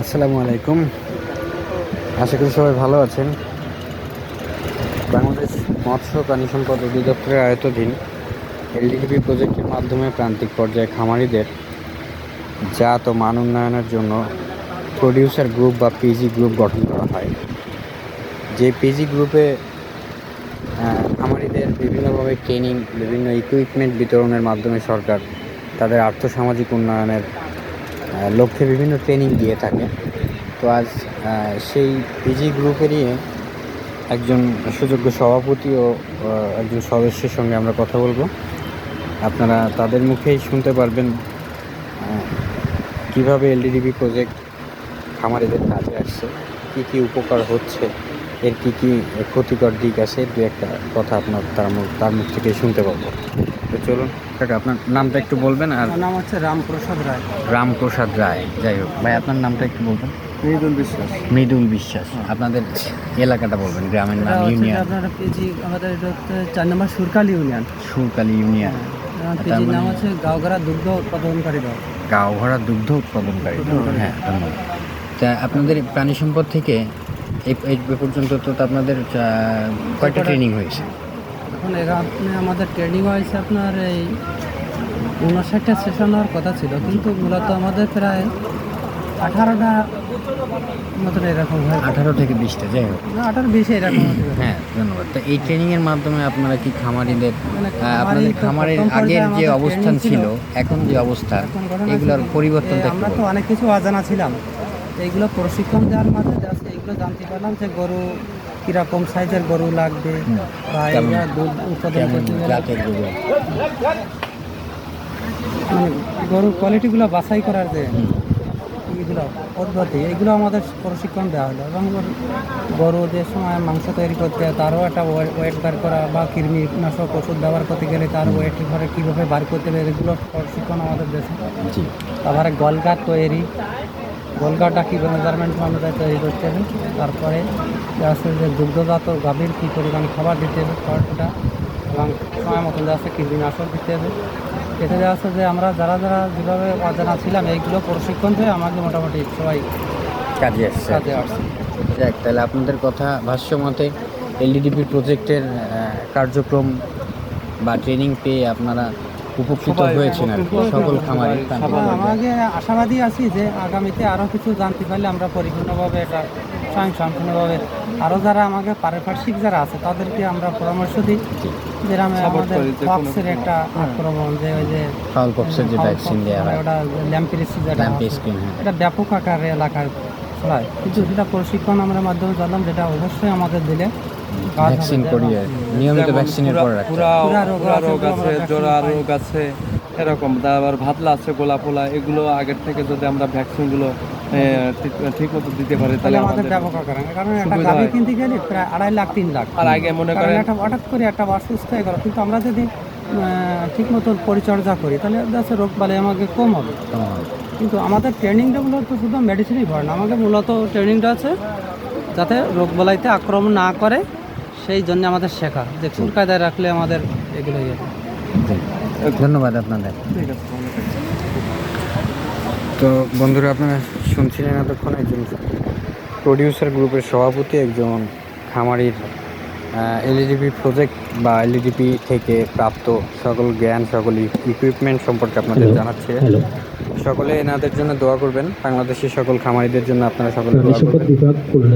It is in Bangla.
আসসালামু আলাইকুম। আশা করি সবাই ভালো আছেন। বাংলাদেশ মৎস্য প্রাণী সম্পদ অধিদপ্তরের আয়ত্তাধীন এলডিডিপি প্রজেক্টের মাধ্যমে প্রান্তিক পর্যায়ে খামারিদের জাত ও মান উন্নয়নের জন্য প্রডিউসার গ্রুপ বা পিজি গ্রুপ গঠন করা হয়। যে পিজি গ্রুপে খামারিদের বিভিন্নভাবে ট্রেনিং, বিভিন্ন ইকুইপমেন্ট বিতরণের মাধ্যমে সরকার তাদের আর্থসামাজিক উন্নয়নের লক্ষ্যে বিভিন্ন ট্রেনিং দিয়ে থাকে। তো আজ সেই পিজি গ্রুপেরই একজন সুযোগ্য সভাপতি ও একজন সদস্যের সঙ্গে আমরা কথা বলবো। আপনারা তাদের মুখেই শুনতে পারবেন কিভাবে এলডিডিপি প্রজেক্ট খামারিদের কাজে আসছে, কী কী উপকার হচ্ছে, এর কী কী ক্ষতিকর দিক আছে, দু একটা কথা আপনার তার মুখ থেকে শুনতে পাবো। তো চলুন কাকা, আপনার নামটা একটু বলবেন। আর নাম হচ্ছে রামপ্রসাদ রায়। রামপ্রসাদ রায়, যাই হোক ভাই, আপনার নামটা একটু বলবেন। মৃদুল বিশ্বাস। মৃদুল বিশ্বাস। আপনাদের এলাকাটা বলবেন, গ্রামের নাম, ইউনিয়ন। আপনারা পিজি আমাদের এটা হচ্ছে 4 নম্বর সুরকালি ইউনিয়ন। সুরকালি ইউনিয়ন। পিজির নাম হচ্ছে গাঁওঘরা দুগ্ধ উৎপাদনকারী দল। গাঁওঘরা দুগ্ধ উৎপাদনকারী দল। হ্যাঁ, ধন্যবাদ। তা আপনাদের প্রাণী সম্পদ থেকে এই পর্যন্ত তো আপনাদের কয়টা ট্রেনিং হয়েছে? এখন এখানে আমাদের ট্রেনিং হয়েছে আপনার এই 59টা সেশন হওয়ার কথা ছিল, কিন্তু মূলত আমাদের প্রায় 18টা মতন এরকম হয়। 18 থেকে 20টা, যাই হোক 18-20 এরকম। হ্যাঁ, ধন্যবাদ। তো এই ট্রেনিংয়ের মাধ্যমে আপনারা কি খামারিদের আপনাদের তো খামারের প্রথম পর্যায়ে আগের যে আমাদের অবস্থান training ছিল, এখন যে অবস্থা, এগুলোর পরিবর্তনটা একটু আমরা তো বলুন। অনেক কিছু অজানা ছিলাম। এইগুলো প্রশিক্ষণ দেওয়ার মাধ্যমে জাস্ট এইগুলো জানতে পারলাম যে গরু কীরকম সাইজের গরু লাগবে, বা কেমন- এগুলো দুধ উৎপাদন কেমন করতে গেলে জাতের গরু? মানে গরুর কোয়ালিটিগুলো বাছাই করার যে এইগুলো পদ্ধতি, এইগুলো আমাদের প্রশিক্ষণ দেওয়া হলো। এবং গরু যে সময় মাংস তৈরি করতে হয় তারও একটা ওয়েট বার করা, বা কৃমিনাশক ওষুধ ব্যবহার করতে গেলে তার ওয়েট ঘরে কীভাবে বার করতে হবে, এগুলো প্রশিক্ষণ আমাদের দেশে। জি। তারপরে গলগার তৈরি, গলগাটা কী মেজারমেন্ট অনুযায়ী তৈরি করতে হবে। তারপরে আছে যে দুগ্ধজাত গাভীর কী পরিমাণ খাবার দিতে হবে খাবারটা, এবং সময় মতন দেওয়া আছে কীটনাশক দিতে হবে। এতে দেওয়া আছে যে আমরা যারা যেভাবে অজানা ছিলাম, এইগুলো প্রশিক্ষণ দিয়ে আমাকে মোটামুটি সবাই কাজে আসছে। যাক, তাহলে আপনাদের কথা ভাষ্য মতে এলডিডিপি প্রজেক্টের কার্যক্রম বা ট্রেনিং পেয়ে আপনারা উপকৃত হয়েছেন আর কি, সকল খামারি। আমাকে আশাবাদী আছি যে আগামীতে আরও কিছু জানতে পারলে আমরা পরিপূর্ণভাবে এটা স্বয়ংসম্পূর্ণভাবে আরও যারা আমাকে পারিপার্শ্বিক যারা আছে তাদেরকে আমরা পরামর্শ দিই। যেরকম আমাদের পক্সের একটা আক্রমণ, যে ওই যে ফাউল পক্সের যে ভ্যাকসিন দেওয়া হয়, ওটা ল্যাম্পিরিসি, যেটা ল্যাম্পেস্কিন, এটা ব্যাপক আকারে এলাকায় ছড়ায়, কিন্তু সেটা প্রশিক্ষণ আমরা মাধ্যমে জানলাম যেটা অবশ্যই আমাদের দিলে ভ্যাকসিন করিয়ে নিয়মিত ভ্যাকসিনের পর রাখতে হবে। পুরা রোগ আছে, জোড়া রোগ আছে, এরকম আবার ভাতলা আছে, গোলা পোলা, এগুলো আগের থেকে যদি আমরা ভ্যাকসিনগুলো ঠিক মতো দিতে পারি তাহলে আমাদের ব্যাপক আকারে, কারণ একটা গাভী কিনতে গেলে প্রায় 2.5 লাখ 3 লাখ। আর আগে মনে করেন একটা হঠাৎ করে একটা বার সুস্থ হয়ে গেল, কিন্তু আমরা যদি ঠিক মতো পরিচর্যা করি তাহলে যাচ্ছে রোগ বালাই আমাকে কম হবে। কিন্তু আমাদের ট্রেনিংটা মূলত শুধু মেডিসিনই ভরে না, আমাদের মূলত ট্রেনিংটা আছে যাতে রোগ বালাইতে আক্রমণ না করে, সেই জন্য আমাদের শেখা যে কোন কায়দায় রাখলে আমাদের এগুলো ইয়ে। ধন্যবাদ আপনাদের। ঠিক আছে। তো বন্ধুরা, আপনারা শুনছিলেন এতক্ষণ একজন প্রডিউসার গ্রুপের সভাপতি, একজন খামারির এলডিডিপি প্রজেক্ট বা এলডিডিপি থেকে প্রাপ্ত সকল জ্ঞান, সকল ইকুইপমেন্ট সম্পর্কে আপনাদের জানাচ্ছে। সকলে এনাদের জন্য দোয়া করবেন, বাংলাদেশের সকল খামারিদের জন্য আপনারা সকলে দোয়া করবেন।